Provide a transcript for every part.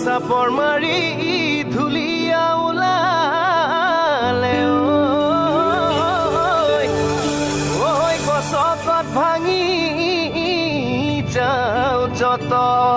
চাপৰ মাৰি ধুলীয়া ওলালে ঐ গছত ভাঙি যাওঁ যতৰ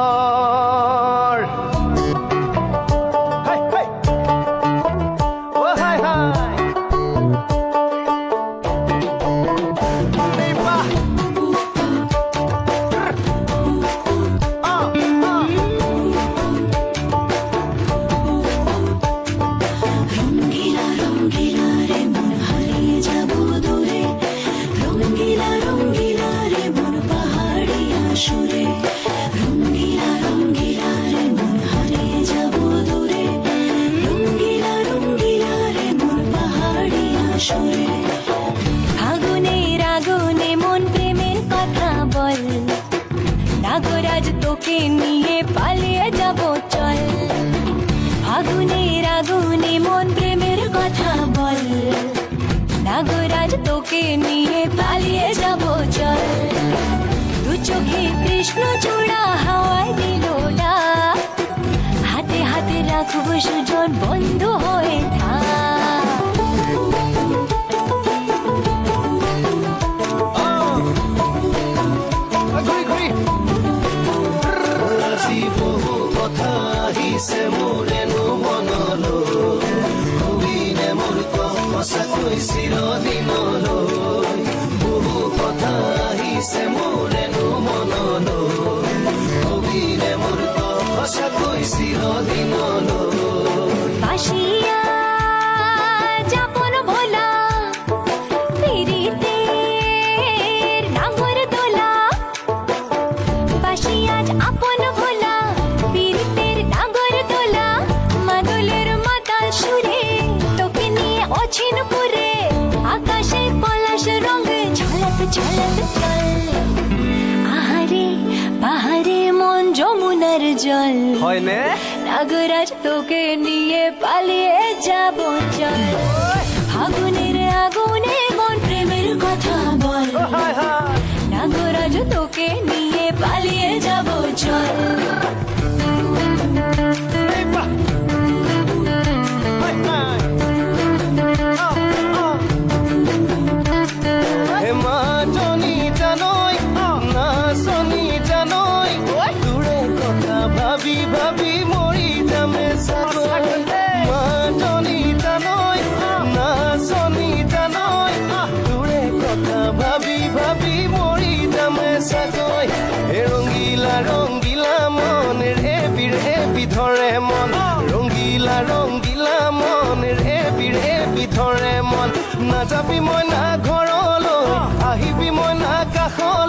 নাগরাজ তোকে নিয়ে পালিয়ে যাব চল আগুনের আগুনে মন প্রেমের কথা বল নাগরাজ তোকে নিয়ে পালিয়ে যাব চল দু চোখে কৃষ্ণ চূড়া হাওয়ায় দিল না হাতে হাতে রাখবো সুজন বন্ধু হয়ে থাক সঁচাকৈ চিৰদিনলৈ বহু কথা আহিছে মোৰেনো মনলৈ কবিৰে মোৰ সঁচাকৈ চিৰদিনলৈ বাসিয়া যাপন ভোলা পিরিতের নাগর দোলা বাসিয়া আপন ভোলা পিরিতের নাগর দোলা মাদলের মাতাল সুরে তোকে নিয়ে অচিনপুরে আকাশে পলাশ রঙে ঝলক ঝলক চল আহারে পাহাড়ে মন যমুনার জল হয়নে নাগরাজ তোকে নিয়ে পালিয়ে যাব চল আগুনের আগুনে মন প্রেমের কথা বল নাগরাজ তোকে নিয়ে পালিয়ে যাব চল মাজনী জানৈ নাচনী জানৈ তোৰে কথা ভাবি ভাবি মৰি যামে চাগৈ মাজনী জানৈ নাচনী জানৈ তোৰে কথা ভাবি ভাবি মৰি যামে চাগৈ ৰঙিলা ৰঙিলা মন ৰেবি ৰেবি ধৰে মন ৰঙিলা ৰঙিলা মন ৰেবি ৰেবি ধৰে মন নাযাবি মই না ঘৰলৈ আহিবি মই না কাষলৈ